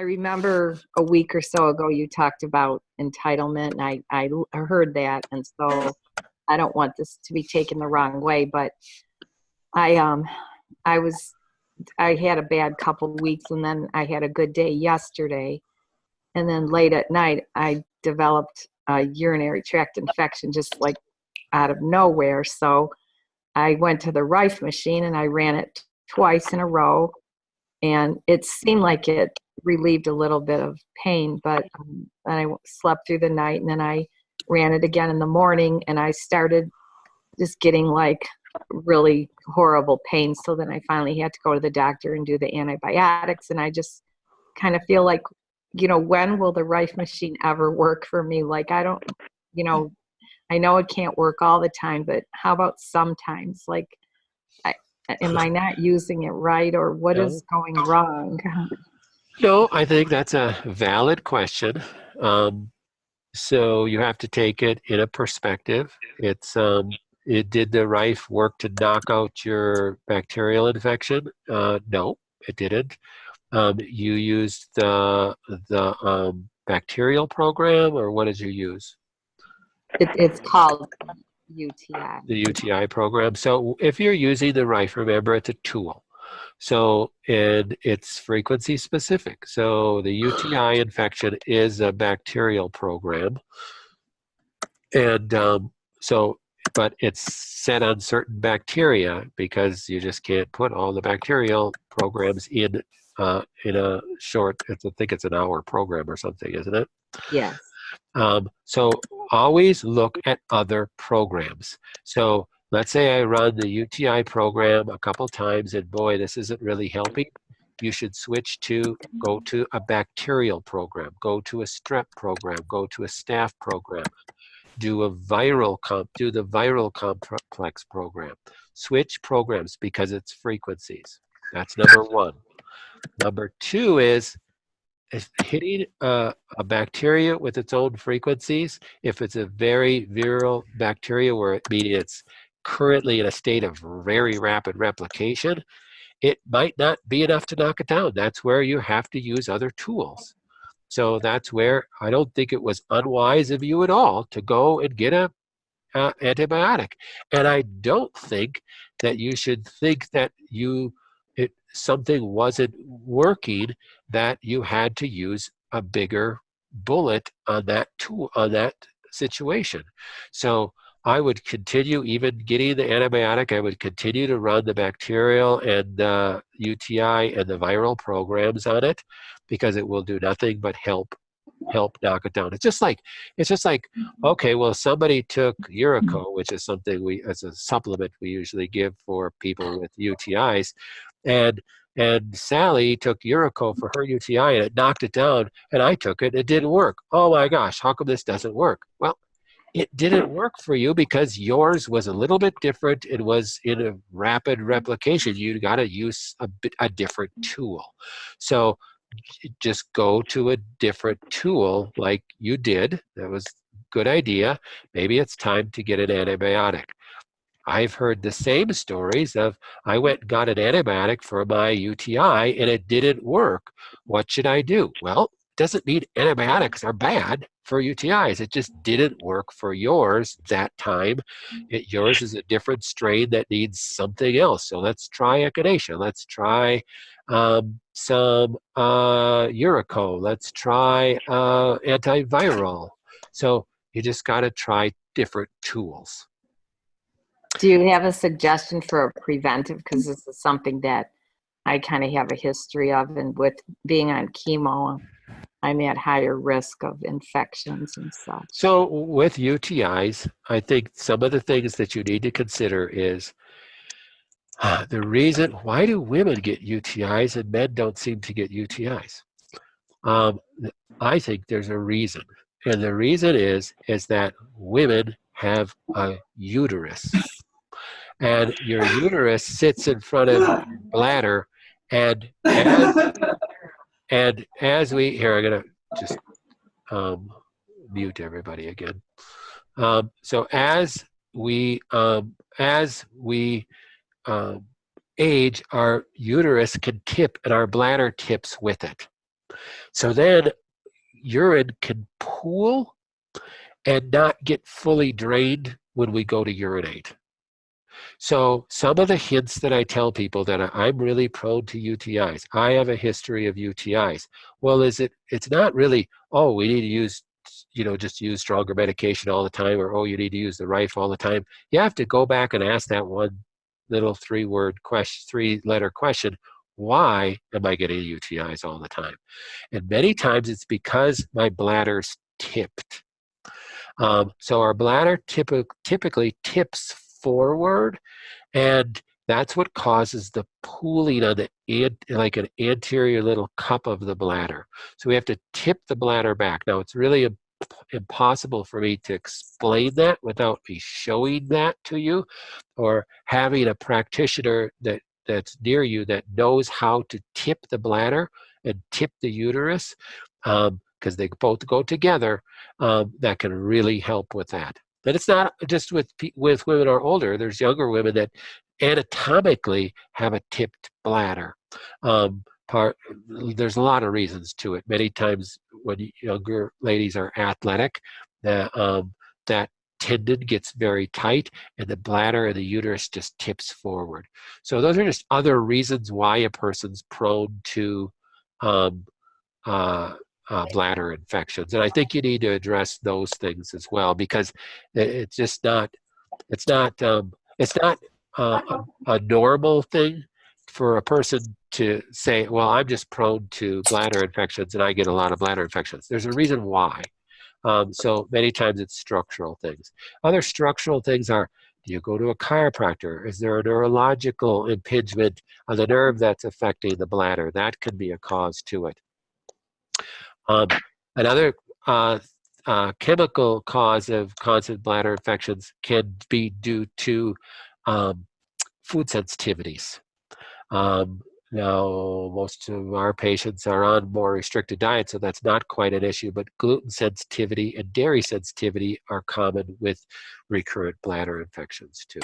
remember a week or so ago you talked about entitlement, and I heard that, and so I don't want this to be taken the wrong way, but I I was I had a bad couple weeks, and then I had a good day yesterday, and then late at night I developed a urinary tract infection just like out of nowhere. So I went to the Rife machine and I ran it twice in a row, and it seemed like it relieved a little bit of pain, but then I slept through the night, and then I ran it again in the morning, and I started just getting like really horrible pain. So then I finally had to go to the doctor and do the antibiotics, and I just kind of feel like, when will the Rife machine ever work for me? Like, I don't, you know, I know it can't work all the time, but how about sometimes? Like, I, am I not using it right, or what No, is going wrong? no, I think that's a valid question. Um, so you have to take it in a perspective. It did the Rife work to knock out your bacterial infection? No, it didn't. You used the bacterial program, or what did you use? It's called UTI. The UTI program. So if you're using the Rife, remember it's a tool. So, and it's frequency specific. So the UTI infection is a bacterial program. And but it's set on certain bacteria because you just can't put all the bacterial programs in a short, I think it's an hour program or something, isn't it? Yes. So always look at other programs. So let's say I run the UTI program a couple times and boy, this isn't really helping. You should go to a bacterial program, go to a strep program, go to a staph program, do the viral complex program. Switch programs because it's frequencies. That's number one. Number two is hitting a bacteria with its own frequencies. If it's a very viral bacteria, meaning it's currently in a state of very rapid replication, it might not be enough to knock it down. That's where you have to use other tools. So that's where I don't think it was unwise of you at all to go and get a antibiotic. And I don't think that you should think that something wasn't working, that you had to use a bigger bullet on that tool, on that situation. So I would continue, even getting the antibiotic, I would continue to run the bacterial and the UTI and the viral programs on it, because it will do nothing but help knock it down. It's just like, okay, well, somebody took Urico, which is something as a supplement we usually give for people with UTIs, and Sally took Urico for her UTI and it knocked it down, and I took it, it didn't work. Oh my gosh, how come this doesn't work? Well, it didn't work for you because yours was a little bit different. It was in a rapid replication. You got to use a different tool. So just go to a different tool like you did. That was a good idea. Maybe it's time to get an antibiotic. I've heard the same stories of I went and got an antibiotic for my UTI and it didn't work. What should I do? Well, it doesn't mean antibiotics are bad for UTIs. It just didn't work for yours that time. Yours is a different strain that needs something else. So let's try echinacea. Let's try some Urico. Let's try antiviral. So you just got to try different tools. Do you have a suggestion for a preventive? Because this is something that I kind of have a history of, and with being on chemo, I'm at higher risk of infections and such. So with UTIs, I think some of the things that you need to consider is the reason, why do women get UTIs and men don't seem to get UTIs? I think there's a reason. And the reason is that women have a uterus. And your uterus sits in front of your bladder, and as we here, I'm gonna just mute everybody again. So as we age, our uterus can tip, and our bladder tips with it. So then urine can pool and not get fully drained when we go to urinate. So some of the hints that I tell people that I'm really prone to UTIs. I have a history of UTIs. Well, it's not really, oh, we need to use, just use stronger medication all the time, or oh, you need to use the Rife all the time. You have to go back and ask that one little three-letter question, why am I getting UTIs all the time? And many times it's because my bladder's tipped. So our bladder typically tips forward, and that's what causes the pooling on like an anterior little cup of the bladder. So we have to tip the bladder back. Now, it's really impossible for me to explain that without me showing that to you, or having a practitioner that's near you that knows how to tip the bladder and tip the uterus, because they both go together. That can really help with that. And it's not just with women who are older. There's younger women that anatomically have a tipped bladder. There's a lot of reasons to it. Many times when younger ladies are athletic, that tendon gets very tight and the bladder and the uterus just tips forward. So those are just other reasons why a person's prone to um, bladder infections. And I think you need to address those things as well, because it's just not, it's not a normal thing for a person to say, well, I'm just prone to bladder infections and I get a lot of bladder infections. There's a reason why. So many times it's structural things. Other structural things are, do you go to a chiropractor? Is there a neurological impingement on the nerve that's affecting the bladder? That could be a cause to it. Another chemical cause of constant bladder infections can be due to food sensitivities. Now, most of our patients are on more restricted diets, so that's not quite an issue, but gluten sensitivity and dairy sensitivity are common with recurrent bladder infections too.